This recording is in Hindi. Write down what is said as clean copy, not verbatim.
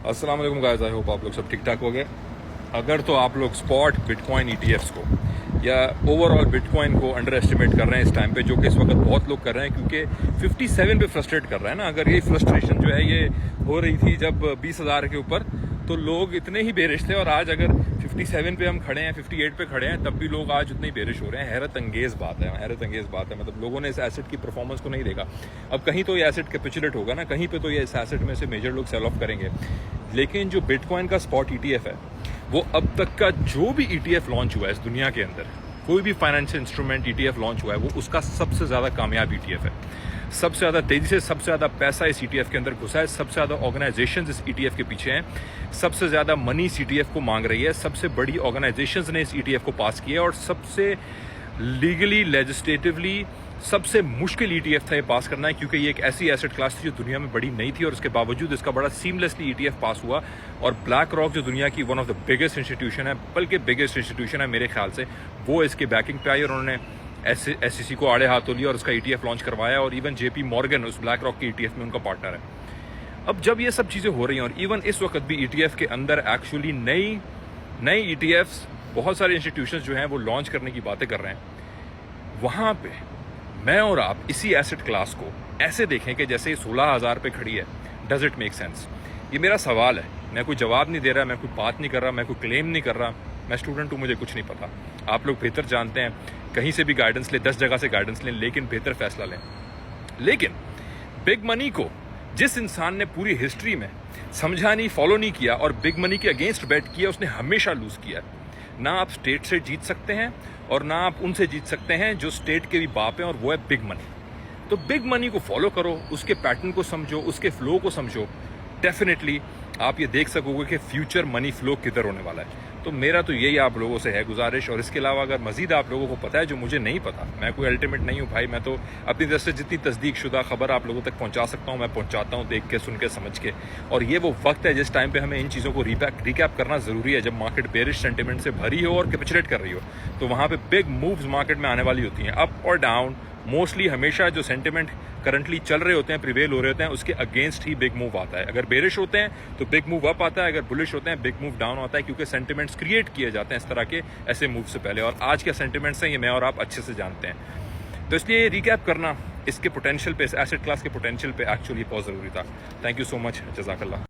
अस्सलाम वालेकुम गाइस, आई होप आप लोग सब ठीक ठाक हो गए। अगर तो आप लोग स्पॉट बिटकॉइन ईटीएफ्स को या ओवरऑल बिटकॉइन को अंडर एस्टिमेट कर रहे हैं इस टाइम पे, जो कि इस वक्त बहुत लोग कर रहे हैं क्योंकि 57 पे फ्रस्ट्रेट कर रहे हैं ना। अगर ये फ्रस्ट्रेशन जो है ये हो रही थी जब 20,000 के ऊपर, तो लोग इतने ही बेरिश थे, और आज अगर 57 पे हम खड़े हैं, 58 पे खड़े हैं, तब भी लोग आज उतने ही बेरिश हो रहे हैं। हैरत अंगेज बात है, हैरत अंगेज बात है। मतलब लोगों ने इस एसेट की परफॉर्मेंस को नहीं देखा। अब कहीं तो ये एसेट कैपिचुलेट होगा ना, कहीं पे तो ये इस एसेट में से मेजर लोग सेल ऑफ करेंगे। लेकिन जो बिटकॉइन का स्पॉट ईटीएफ है, वो अब तक का जो भी ईटीएफ लॉन्च हुआ है इस दुनिया के अंदर, कोई भी फाइनेंशियल इंस्ट्रूमेंट ईटीएफ लॉन्च हुआ है, वो उसका सबसे ज्यादा कामयाब ईटीएफ है। सबसे ज्यादा तेजी से सबसे ज्यादा पैसा इस ईटीएफ के अंदर घुसा है, सबसे ज्यादा ऑर्गेनाइजेशंस इस ईटीएफ के पीछे हैं, सबसे ज्यादा मनी इस ईटीएफ को मांग रही है, सबसे बड़ी ऑर्गेनाइजेशंस ने इस ईटीएफ को पास किया है, और सबसे लीगली लेजिस्लेटिवली सबसे मुश्किल ईटीएफ था ये पास करना है, क्योंकि ये एक ऐसी एसेट क्लास थी जो दुनिया में बड़ी नहीं थी, और उसके बावजूद इसका बड़ा सीमलेसली ईटीएफ पास हुआ। और ब्लैक रॉक जो दुनिया की one of the biggest institution है, बल्कि बिगेस्ट इंस्टीट्यूशन है मेरे ख्याल से, वो इसके बैकिंग पे आई और उन्होंने एसईसी को आड़े हाथों लिया और उसका ईटीएफ लॉन्च करवाया। और इवन जेपी मॉर्गन उस ब्लैक रॉक के ईटीएफ में उनका पार्टनर है। अब जब ये सब चीजें हो रही हैं, और इवन इस वक्त भी ईटीएफ के अंदर एक्चुअली नई ईटीएफ्स बहुत सारे इंस्टीट्यूशंस जो हैं वो लॉन्च करने की बातें कर रहे हैं, वहां पे मैं और आप इसी एसेट क्लास को ऐसे देखें कि जैसे 16,000 पे खड़ी है। Does it make sense? ये मेरा सवाल है। मैं कोई जवाब नहीं दे रहा, मैं कोई बात नहीं कर रहा, मैं कोई क्लेम नहीं कर रहा। मैं स्टूडेंट हूं, मुझे कुछ नहीं पता। आप लोग बेहतर जानते हैं, कहीं से भी गाइडेंस लें, 10 जगह से गाइडेंस लें, लेकिन बेहतर फैसला लें। लेकिन बिग मनी को जिस इंसान ने पूरी हिस्ट्री में समझा नहीं, फॉलो नहीं किया और बिग मनी के अगेंस्ट बैट किया, उसने हमेशा लूज किया। ना आप स्टेट से जीत सकते हैं और ना आप उनसे जीत सकते हैं जो स्टेट के भी बाप हैं, और वो है बिग मनी। तो बिग मनी को फॉलो करो, उसके पैटर्न को समझो, उसके फ्लो को समझो। डेफिनेटली आप ये देख सकोगे कि फ्यूचर मनी फ्लो किधर होने वाला है। तो मेरा तो यही आप लोगों से है गुजारिश। और इसके अलावा अगर मजीद आप लोगों को पता है जो मुझे नहीं पता, मैं कोई अल्टीमेट नहीं हूँ भाई, मैं तो अपनी तरफ से जितनी तस्दीक शुदा खबर आप लोगों तक पहुंचा सकता हूँ मैं पहुंचाता हूँ, देख के, सुन के, समझ के। और ये वो वक्त है जिस टाइम पे हमें इन चीज़ों को रिकैप करना जरूरी है, जब मार्केट बेरिश सेंटिमेंट से भरी हो और कैपिचुलेट कर रही हो। तो वहाँ पे बिग मूव्स मार्केट में आने वाली होती हैं, अप और डाउन। मोस्टली हमेशा जो सेंटिमेंट करंटली चल रहे होते हैं, प्रिवेल हो रहे होते हैं, उसके अगेंस्ट ही बिग मूव आता है। अगर बेरिश होते हैं तो बिग मूव अप आता है, अगर बुलिश होते हैं बिग मूव डाउन आता है, क्योंकि सेंटिमेंट्स क्रिएट किए जाते हैं इस तरह के ऐसे मूव से पहले। और आज के सेंटिमेंट्स हैं ये मैं और आप अच्छे से जानते हैं। तो इसलिए रिकैप करना इसके पोटेंशियल पे, इस एसेट क्लास के पोटेंशियल पे एक्चुअली बहुत जरूरी था। थैंक यू सो मच, जज़ाकल्लाह।